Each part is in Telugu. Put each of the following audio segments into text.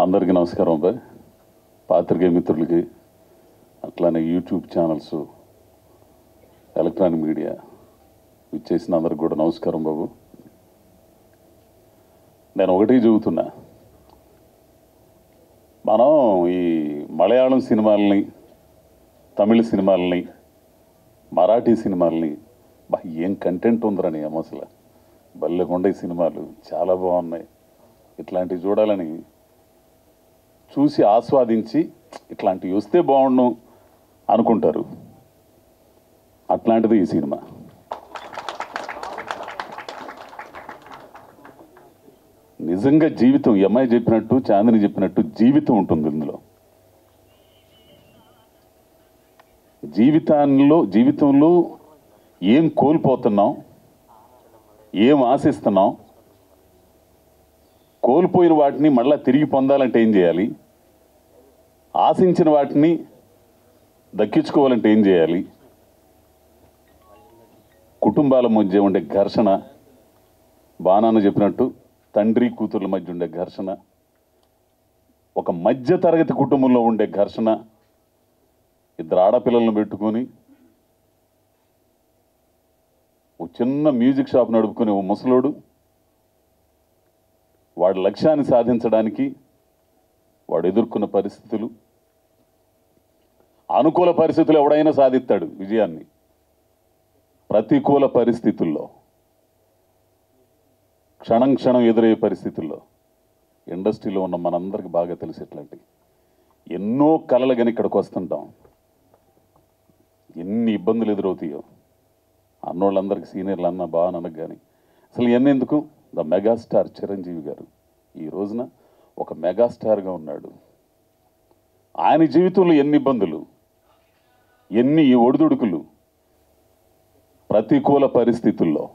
అందరికీ నమస్కారం అబ్బాయి, పాత్రికేయ మిత్రులకి, అట్లానే యూట్యూబ్ ఛానల్స్, ఎలక్ట్రానిక్ మీడియా ఇచ్చేసిన అందరికి కూడా నమస్కారం బాబు. నేను ఒకటి చెబుతున్నా, మనం ఈ మలయాళం సినిమాలని, తమిళ సినిమాలని, మరాఠీ సినిమాలని ఏం కంటెంట్ ఉందరని అసలు బల్లెకొండ సినిమాలు చాలా బాగున్నాయి. ఇట్లాంటివి చూడాలని చూసి ఆస్వాదించి ఇట్లాంటివి వస్తే బాగుండు అనుకుంటారు. అట్లాంటిది ఈ సినిమా. నిజంగా జీవితం, ఈ అమ్మాయి చెప్పినట్టు, చాందిని చెప్పినట్టు జీవితం ఉంటుంది ఇందులో. జీవితంలో ఏం కోల్పోతున్నాం, ఏం ఆశిస్తున్నాం, కోల్పోయిన వాటిని మళ్ళీ తిరిగి పొందాలంటే ఏం చేయాలి, ఆశించిన వాటిని దక్కించుకోవాలంటే ఏం చేయాలి, కుటుంబాల మధ్య ఉండే ఘర్షణ, బాణాన్న చెప్పినట్టు తండ్రి కూతుర్ల మధ్య ఉండే ఘర్షణ, ఒక మధ్య తరగతి కుటుంబంలో ఉండే ఘర్షణ, ఇద్దరు ఆడపిల్లలను పెట్టుకొని ఓ చిన్న మ్యూజిక్ షాప్ నడుపుకునే ఓ ముసలోడు వాడి లక్ష్యాన్ని సాధించడానికి వాడు ఎదుర్కొన్న పరిస్థితులు. అనుకూల పరిస్థితులు ఎవడైనా సాధిస్తాడు విజయాన్ని, ప్రతికూల పరిస్థితుల్లో, క్షణం క్షణం ఎదురయ్యే పరిస్థితుల్లో ఇండస్ట్రీలో ఉన్న మనందరికీ బాగా తెలిసేట్లాంటి ఎన్నో కళలు కానీ ఇక్కడికి వస్తుంటాం, ఎన్ని ఇబ్బందులు ఎదురవుతాయో. అన్నోళ్ళందరికీ సీనియర్లు అన్న బాగా కానీ అసలు ఇవన్నీ ఎందుకు? ద మెగాస్టార్ చిరంజీవి గారు ఈ రోజున ఒక మెగాస్టార్గా ఉన్నాడు. ఆయన జీవితంలో ఎన్ని ఇబ్బందులు, ఎన్ని ఒడిదుడుకులు, ప్రతికూల పరిస్థితుల్లో,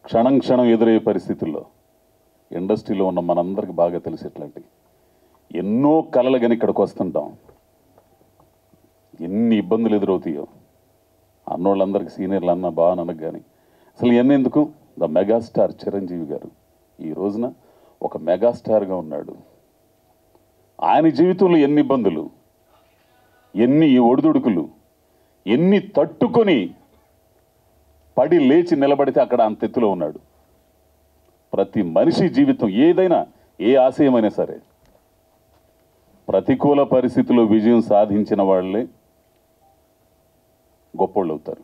క్షణం క్షణం ఎదురయ్యే పరిస్థితుల్లో ఇండస్ట్రీలో ఉన్న మనందరికీ బాగా తెలిసేట్లాంటి ఎన్నో కళలు కానీ ఇక్కడికి వస్తుంటాం, ఎన్ని ఇబ్బందులు ఎదురవుతాయో. అన్నోళ్ళందరికీ సీనియర్లు అన్న బాగా కానీ అసలు ఇవన్నీ ఎందుకు? ద మెగాస్టార్ చిరంజీవి గారు ఈ రోజున ఒక మెగాస్టార్గా ఉన్నాడు. ఆయన జీవితంలో ఎన్ని ఇబ్బందులు, ఎన్ని ఒడిదుడుకులు, ఎన్ని తట్టుకొని పడి లేచి నిలబడితే అక్కడ అంత ఎత్తులో ఉన్నాడు. ప్రతి మనిషి జీవితం ఏదైనా, ఏ ఆశయమైనా సరే, ప్రతికూల పరిస్థితుల్లో విజయం సాధించిన వాళ్ళే గొప్పోళ్ళు అవుతారు.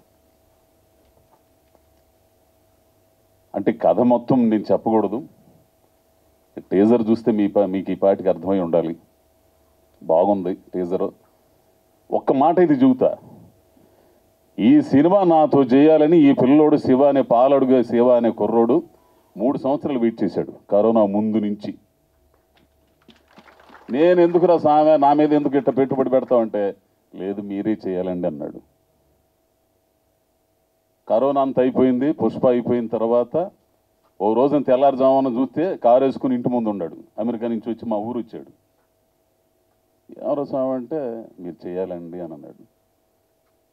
అంటే కథ మొత్తం నేను చెప్పకూడదు, టీజర్ చూస్తే మీకు ఈ పాటికి అర్థమై ఉండాలి. బాగుంది టీజర్. ఒక్క మాట ఇది చెబుతా, ఈ సినిమా నాతో చేయాలని ఈ పిల్లోడు శివ అనే పాలడుగా శివ అనే కుర్రోడు 3 సంవత్సరాలు వెయిట్ చేశాడు కరోనా ముందు నుంచి. నేను ఎందుకురా సామె, నా మీద ఎందుకు ఇట్ట పెట్టుబడి పెడతామంటే, లేదు మీరే చేయాలండి అన్నాడు. కరోనా అంత అయిపోయింది, పుష్ప అయిపోయిన తర్వాత ఓ రోజున తెల్లారుజామున చూస్తే కారు వేసుకుని ఇంటి ముందు ఉన్నాడు. అమెరికా నుంచి వచ్చి మా ఊరు వచ్చాడు. ఎవరో స్వామి అంటే మీరు చేయాలండి అని అన్నాడు.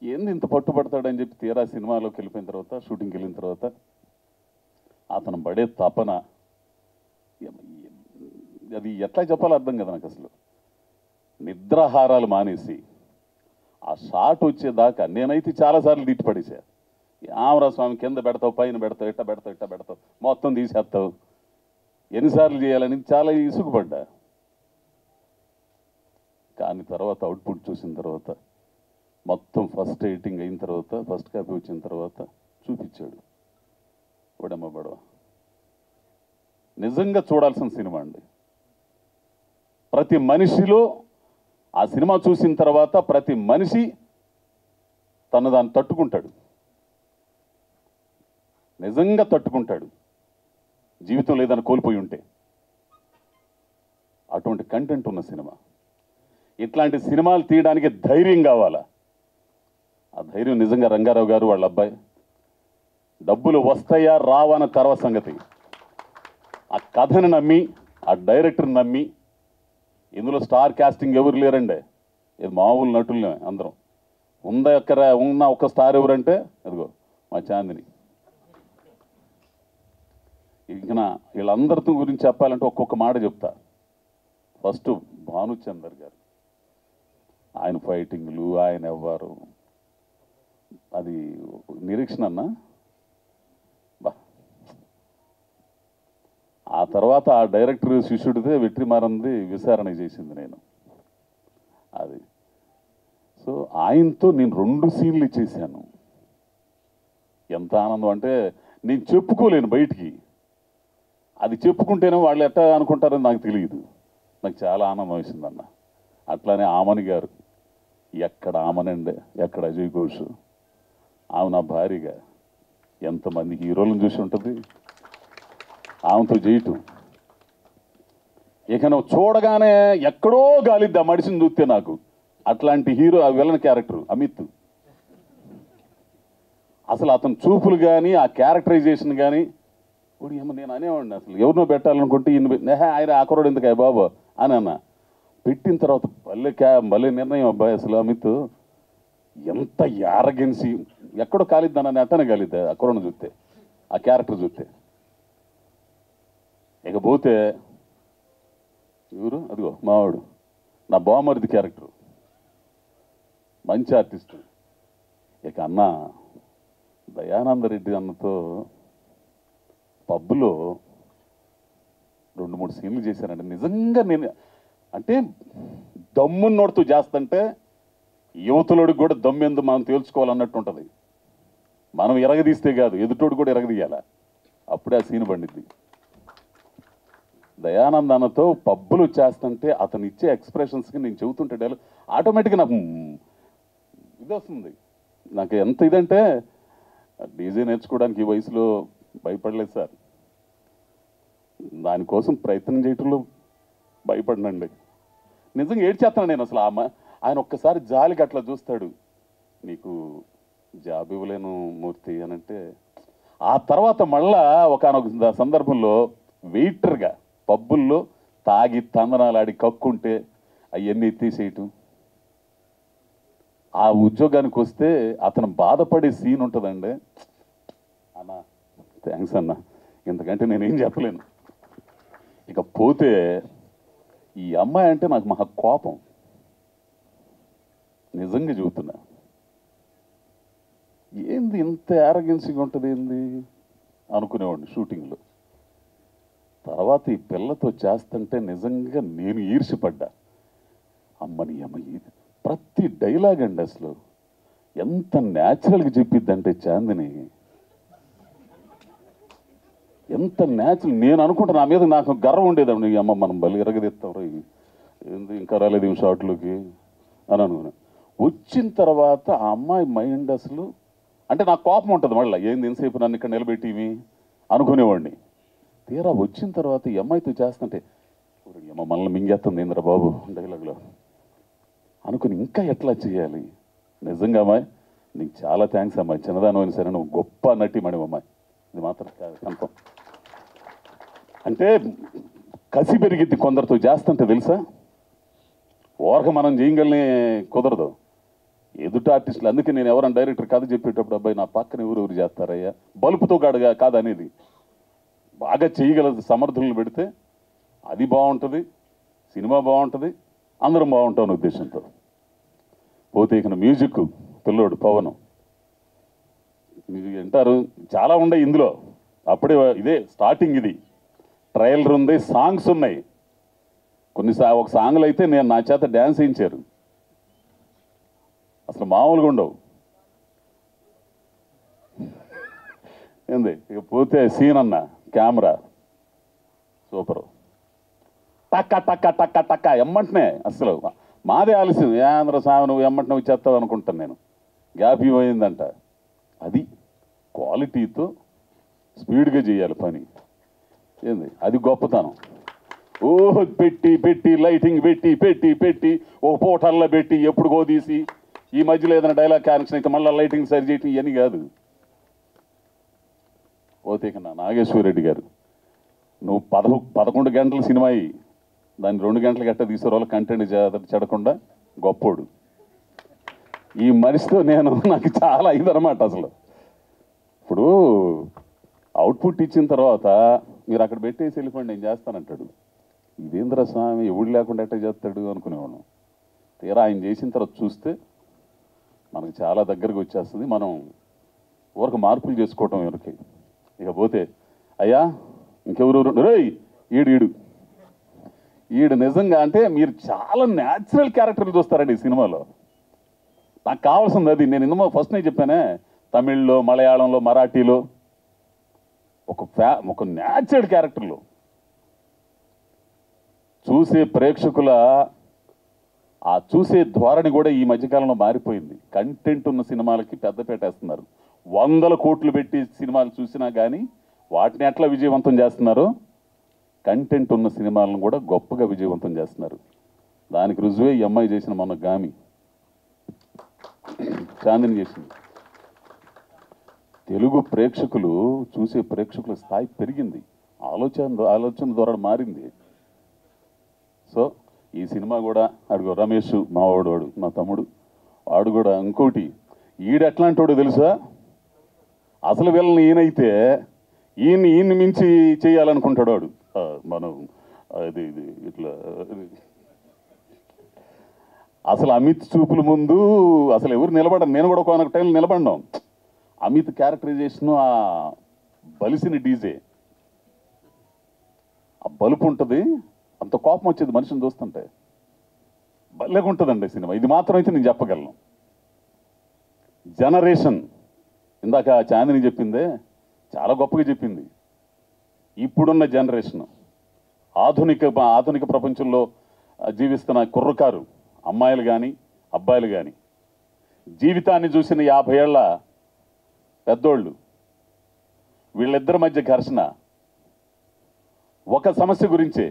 ఏంది ఇంత పట్టుబడతాడని చెప్పి తీరా సినిమాలోకి వెళ్ళిపోయిన తర్వాత, షూటింగ్కి వెళ్ళిన తర్వాత అతను పడే తపన, అది ఎట్లా చెప్పాలో అర్థం కదా నాకు. అసలు నిద్రాహారాలు మానేసి ఆ షాట్ వచ్చేదాకా నేనైతే చాలాసార్లు తిట్టిపడేసా. ఆమరా స్వామి కింద పెడతావు, పైన పెడతావు, ఇట్ట పెడతావు, మొత్తం తీసేస్తావు, ఎన్నిసార్లు చేయాలని చాలా ఇసుగుపడ్డా. కానీ తర్వాత అవుట్పుట్ చూసిన తర్వాత, మొత్తం ఫస్ట్ ఎడిటింగ్ అయిన తర్వాత, ఫస్ట్ కాపీ వచ్చిన తర్వాత చూపించాడు. బడమ్మ బడవ నిజంగా చూడాల్సిన సినిమా అండి. ప్రతి మనిషిలో ఆ సినిమా చూసిన తర్వాత ప్రతి మనిషి దాన్ని తట్టుకుంటాడు, నిజంగా తట్టుకుంటాడు. జీవితం లేదని కోల్పోయి ఉంటే అటువంటి కంటెంట్ ఉన్న సినిమా. ఇట్లాంటి సినిమాలు తీయడానికి ధైర్యం కావాలా. ఆ ధైర్యం నిజంగా రంగారావు గారు వాళ్ళ అబ్బాయి. డబ్బులు వస్తాయా రావన్న తర్వాత సంగతి, ఆ కథను నమ్మి, ఆ డైరెక్టర్ని నమ్మి. ఇందులో స్టార్ కాస్టింగ్ ఎవరు లేరండి, ఇది మామూలు నటులే అందరం. ఉన్న ఒక స్టార్ ఎవరంటే అదిగో మా చాందిని. ఇక వీళ్ళందరితో గురించి చెప్పాలంటే ఒక్కొక్క మాట చెప్తా. ఫస్ట్ భానుచందర్ గారు, ఆయన ఫైటింగ్లు, ఆయన ఎవ్వరు, అది నిరీక్షణ అన్న బా. ఆ తర్వాత ఆ డైరెక్టర్ శిష్యుడిదే వెట్రిమారంది విచారణ చేసింది నేను. అది సో ఆయనతో నేను 2 సీన్లు చేశాను. ఎంత ఆనందం అంటే నేను చెప్పుకోలేను బయటికి. అది చెప్పుకుంటేనే వాళ్ళు ఎట్టా అనుకుంటారని నాకు తెలియదు. నాకు చాలా ఆనందం వేసిందన్న. అట్లానే ఆమని గారు, ఎక్కడ ఆమనండి, ఎక్కడ అజయ్ ఘోష్, ఆమె నా భార్యగా ఎంతమంది హీరోలను చూసి ఉంటుంది, ఆమెతో చేయటం. ఇక నువ్వు చూడగానే ఎక్కడో గాలిద్ది ఆ మడిసిని చూస్తే నాకు. అట్లాంటి హీరో, ఆ విలన్ క్యారెక్టర్ అమిత్. అసలు అతని చూపులు కానీ ఆ క్యారెక్టరైజేషన్ కానీ ఇప్పుడు ఏమో నేను అనేవాడిని, అసలు ఎవరినో పెట్టాలనుకుంటే ఆయన ఆకురోడు ఎందుకు బాబు అని అన్న. పెట్టిన తర్వాత భలే నిర్ణయం అబ్బాయి. అసలు అమిత్ ఎంత యారగెన్సీ, ఎక్కడో కాలిద్దానని అట్టనే కాలిద్దా ఆ కుర్రను చూస్తే, ఆ క్యారెక్టర్ చూస్తే. ఇకపోతే ఎవరు, అదిగో మావాడు, నా బామరిది క్యారెక్టర్, మంచి ఆర్టిస్టు. ఇక అన్న దయానందరెడ్డి అన్నతో పబ్లో 2-3 సీన్లు చేశానంటే నిజంగా నేను అంటే దమ్మున్నోడుతూ చేస్తుంటే యువతులోడికి కూడా దమ్మెందు మనం తేల్చుకోవాలన్నట్టు ఉంటుంది. మనం ఎరగదీస్తే కాదు, ఎదుటోడు కూడా ఎరగదీయాల, అప్పుడే ఆ సీన్ పండిద్ది. దయానంద్ అన్నతో పబ్బులు చేస్తుంటే అతను ఇచ్చే ఎక్స్ప్రెషన్స్కి నేను చెబుతుంటే ఆటోమేటిక్గా నాకు ఇది వస్తుంది. నాకు ఎంత ఇదంటే డీజే నేర్చుకోవడానికి ఈ వయసులో భయపడలేదు సార్. దానికోసం ప్రయత్నం చేయటంలో భయపడినండి. నిజంగా ఏడ్చేస్తాను నేను. అసలు ఆయన ఒక్కసారి జాలికి అట్లా చూస్తాడు, నీకు జాబ్ ఇవ్వలేను మూర్తి అని అంటే. ఆ తర్వాత మళ్ళా ఒకనొక సందర్భంలో వెయిటర్గా పబ్బుల్లో తాగి తందనాలు ఆడి కక్కుంటే అవన్నీ తీసేయటం. ఆ ఉద్యోగానికి వస్తే అతను బాధపడే సీన్ ఉంటుందండి. అన్న థ్యాంక్స్ అన్న, ఇంతకంటే నేనేం చెప్పలేను. ఇక పోతే ఈ అమ్మాయి అంటే నాకు మహా కోపం, నిజంగా చెబుతున్నా. ఏంది ఇంత యారగెన్సీగా ఉంటుంది ఏంది అనుకునేవాడిని షూటింగ్లో. తర్వాత ఈ పిల్లతో చేస్తుంటే నిజంగా నేను ఈర్ష్యపడ్డా. అమ్మని అమ్మ, ప్రతి డైలాగ్ అండి అసలు ఎంత న్యాచురల్గా చెప్పిద్దంటే చాందిని, ఎంత న్యాచురల్. నేను అనుకుంటా నా మీద నాకు గర్వం ఉండేదండి, అమ్మ మనం బలి ఎరగదెత్తాం ఏంది ఇంకా రాలేదు ఈ షాట్లోకి అని అనుకున్నా. వచ్చిన తర్వాత ఆ అమ్మాయి మైండ్ అసలు అంటే నాకు కోపం ఉంటుంది మళ్ళీ, ఏంది ఎంతసేపు నన్ను ఇక్కడ నిలబెట్టివి అనుకునేవాడిని. తీరా వచ్చిన తర్వాత ఈ అమ్మాయితో చేస్తుంటే అమ్మ మనల్ని మింగేస్తుంది ఇంద్ర బాబు డైలాగ్లో అనుకుని ఇంకా ఎట్లా చేయాలి. నిజంగా అమ్మాయి నీకు చాలా థ్యాంక్స్ అమ్మాయి, చిన్నదాని అయినా సరే నువ్వు గొప్ప నటి మేడం అమ్మాయి, ఇది మాత్రం కన్ఫర్మ్. అంటే కసి పెరిగిద్ది కొందరితో చేస్తుంటే తెలుసా, ఓరక మనం చేయగలనే కుదరదు ఎదుట ఆర్టిస్టులు. అందుకే నేను ఎవరైనా డైరెక్టర్ కథ చెప్పేటప్పుడు అబ్బాయి నా పక్కన ఎవరెవరు చేస్తారయ్యా, బలుపుతో కాడుగా కాదనేది, బాగా చేయగల సమర్థులను పెడితే అది బాగుంటుంది, సినిమా బాగుంటుంది, అందరం బాగుంటాం అనే ఉద్దేశంతో. పోతే ఇక మ్యూజిక్ పిల్లోడు పవన్, మీరు వింటారు చాలా ఉన్నాయి ఇందులో. అప్పుడే ఇదే స్టార్టింగ్, ఇది ట్రయలర్ ఉంది, సాంగ్స్ ఉన్నాయి. ఒక సాంగ్లు అయితే నేను నా చేత డ్యాన్స్ వేయించారు, అసలు మామూలుగా ఉండవు. ఏంది ఇక పోతే సీన్ అన్న కెమెరా సూపరు, టక్క టక్క టక్క టక్క ఎమ్మంటనే. అసలు మాదే ఆలస్యం, ఆంధ్ర స్వామి నువ్వు ఎమ్మంటనే వచ్చేస్తావు అనుకుంటాను నేను, గ్యాప్ ఇవ్వయిందంట. అది క్వాలిటీతో స్పీడ్గా చేయాలి పని, ఏంది అది గొప్పతనం. ఓ పెట్టి పెట్టి లైటింగ్ పెట్టి పెట్టి పెట్టి ఓ పోటల్లో పెట్టి ఎప్పుడు తీసి ఈ మధ్యలో ఏదైనా డైలాగ్ కనెక్షన్ అయితే మళ్ళీ లైటింగ్ సరి చేయటం ఇవన్నీ కాదు. పోతే కన్నా నాగేశ్వరరెడ్డి గారు, నువ్వు 11 గంటల సినిమా అయ్యి దాన్ని 2 గంటల గట్ట తీసేవాళ్ళు కంటెంట్ చెడకుండా గొప్పోడు. ఈ మనిషితో నాకు చాలా ఇదనమాట. అసలు ఇప్పుడు అవుట్పుట్ ఇచ్చిన తర్వాత మీరు అక్కడ పెట్టేసి వెళ్ళిపోండి నేను చేస్తానంటాడు. ఇదేంద్ర స్వామి ఎవడు లేకుండా ఎట్లా చేస్తాడు అనుకునేవాడు. తీరా ఆయన చేసిన తర్వాత చూస్తే మనకు చాలా దగ్గరకు వచ్చేస్తుంది. మనం ఊరికి మార్పులు చేసుకోవటం ఎవరికి. ఇకపోతే అయ్యా ఇంకెవరు రేయ్ ఈడు నిజంగా అంటే మీరు చాలా న్యాచురల్ క్యారెక్టర్లు చూస్తారండి ఈ సినిమాలో. నాకు కావాల్సింది అది. నేను ఇందులో ఫస్ట్ నేను చెప్పానే, తమిళ్లో, మలయాళంలో, మరాఠీలో ఒక న్యాచురల్ క్యారెక్టర్లు చూసే ప్రేక్షకుల ఆ చూసే ధోరణి కూడా ఈ మధ్యకాలంలో మారిపోయింది. కంటెంట్ ఉన్న సినిమాలకి పెద్ద పెట్టేస్తున్నారు. 100 కోట్లు పెట్టి సినిమాలు చూసినా కానీ వాటిని ఎట్లా విజయవంతం చేస్తున్నారో కంటెంట్ ఉన్న సినిమాలను కూడా గొప్పగా విజయవంతం చేస్తున్నారు. దానికి రుజువే ఈ అమ్మాయి చేసిన మొన్న గామి చాందిని చేసింది. తెలుగు ప్రేక్షకులు చూసే ప్రేక్షకుల స్థాయి పెరిగింది, ఆలోచన ద్వారా మారింది. సో ఈ సినిమా కూడా అడుగు రమేష్ మావాడు, వాడు మా తమ్ముడు, వాడు కూడా ఇంకోటి ఈడు ఎట్లాంటి వాడు తెలుసా, అసలు వీళ్ళని ఈయనైతే ఈయన్ని మించి చేయాలనుకుంటాడు వాడు. మనం ఇది ఇట్లా అసలు అమిత్ చూపుల ముందు అసలు ఎవరు నిలబడరు. నేను కూడా ఒక టైంలో నిలబడినాం. అమిత్ క్యారెక్టరైజేషను ఆ బలిసిన డీజే, ఆ బలుపు ఉంటుంది, అంత కోపం వచ్చేది మనిషిని చూస్తుంటే. భలేగా ఉంటుందండి సినిమా. ఇది మాత్రం అయితే నేను చెప్పగలను. జనరేషన్ ఇందాక చాందిని చెప్పిందే చాలా గొప్పగా చెప్పింది. ఇప్పుడున్న జనరేషన్ ఆధునిక ప్రపంచంలో జీవిస్తున్న కుర్రకారు అమ్మాయిలు కానీ అబ్బాయిలు కానీ జీవితాన్ని చూసిన 50 ఏళ్ల పెద్దోళ్ళు, వీళ్ళిద్దరి మధ్య ఘర్షణ ఒక సమస్య గురించే,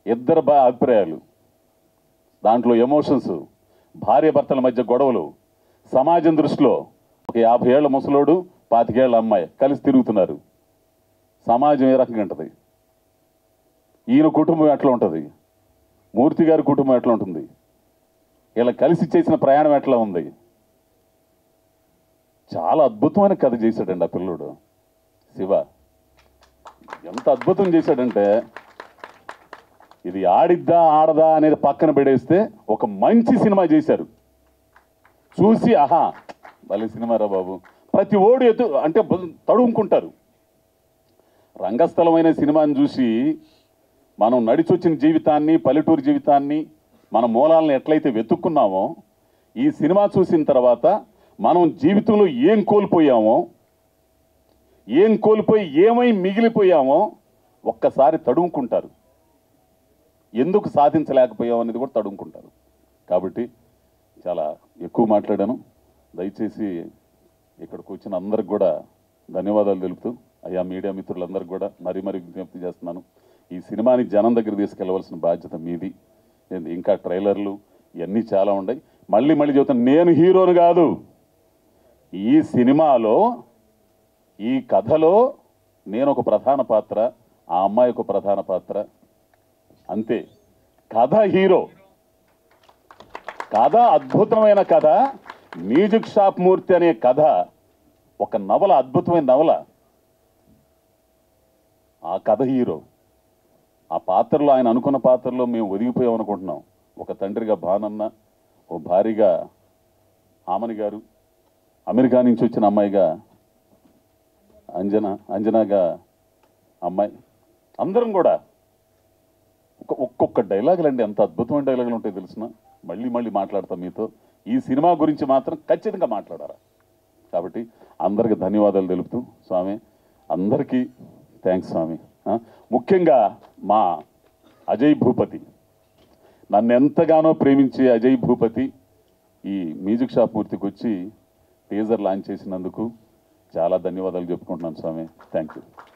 ఇద్దరు అభిప్రాయాలు, దాంట్లో ఎమోషన్స్, భార్యాభర్తల మధ్య గొడవలు, సమాజం దృష్టిలో ఒక 50 ఏళ్ల ముసలోడు 25 ఏళ్ల అమ్మాయి కలిసి తిరుగుతున్నారు. సమాజం ఏ రకంగా ఉంటుంది, ఈయన కుటుంబం ఎట్లా ఉంటుంది, మూర్తి గారి కుటుంబం ఎట్లా ఉంటుంది, ఇలా కలిసి చేసిన ప్రయాణం ఎట్లా ఉంది. చాలా అద్భుతమైన కథ చేశాడండి ఆ పిల్లోడు. శివ ఎంత అద్భుతం చేశాడంటే, ఇది ఆడిద్దా ఆడదా అనేది పక్కన పెడేస్తే ఒక మంచి సినిమా చేశారు. చూసి ఆహా భలే సినిమా రా బాబు, ప్రతి ఓడు అంటే తడుముకుంటారు. రంగస్థలమైన సినిమాని చూసి మనం నడిచొచ్చిన జీవితాన్ని, పల్లెటూరు జీవితాన్ని, మన మూలాలను ఎట్లయితే వెతుక్కున్నామో, ఈ సినిమా చూసిన తర్వాత మనం జీవితంలో ఏం కోల్పోయామో, ఏం కోల్పోయి ఏమై మిగిలిపోయామో ఒక్కసారి తడుముకుంటారు. ఎందుకు సాధించలేకపోయాం అనేది కూడా తడుముకుంటారు. కాబట్టి చాలా ఎక్కువ మాట్లాడాను. దయచేసి ఇక్కడికి వచ్చిన అందరికి కూడా ధన్యవాదాలు తెలుపుతూ, అయ్యా మీడియా మిత్రులందరికీ కూడా మరీ విజ్ఞప్తి చేస్తున్నాను, ఈ సినిమాని జనం దగ్గర తీసుకెళ్లవలసిన బాధ్యత మీది. ఇంకా ట్రైలర్లు ఇవన్నీ చాలా ఉన్నాయి. మళ్ళీ చెబుతాను, నేను హీరోను కాదు. ఈ సినిమాలో, ఈ కథలో నేను ఒక ప్రధాన పాత్ర, ఆ అమ్మాయి ఒక ప్రధాన పాత్ర, అంతే. కథ హీరో, కథ అద్భుతమైన కథ. మ్యూజిక్ షాప్ మూర్తి అనే కథ ఒక నవల, అద్భుతమైన నవల. ఆ కథ హీరో. ఆ పాత్రలో, ఆయన అనుకున్న పాత్రలో మేము ఒదిగిపోయాం అనుకుంటున్నాం. ఒక తండ్రిగా భానన్న, ఓ భార్యగా ఆమని గారు, అమెరికా నుంచి వచ్చిన అమ్మాయిగా అంజనాగా అమ్మాయి, అందరం కూడా ఒక్కొక్క డైలాగులు అండి, ఎంత అద్భుతమైన డైలాగులు ఉంటాయి తెలిసిన. మళ్ళీ మాట్లాడతాం మీతో. ఈ సినిమా గురించి మాత్రం ఖచ్చితంగా మాట్లాడారా. కాబట్టి అందరికీ ధన్యవాదాలు తెలుపుతూ, స్వామి అందరికీ థ్యాంక్స్ స్వామి. ముఖ్యంగా మా అజయ్ భూపతి, నన్ను ఎంతగానో ప్రేమించే అజయ్ భూపతి ఈ మ్యూజిక్ షాప్ మూర్తికి వచ్చి టీజర్ లాంచ్ చేసినందుకు చాలా ధన్యవాదాలు చెప్పుకుంటున్నాను స్వామి. Thank you.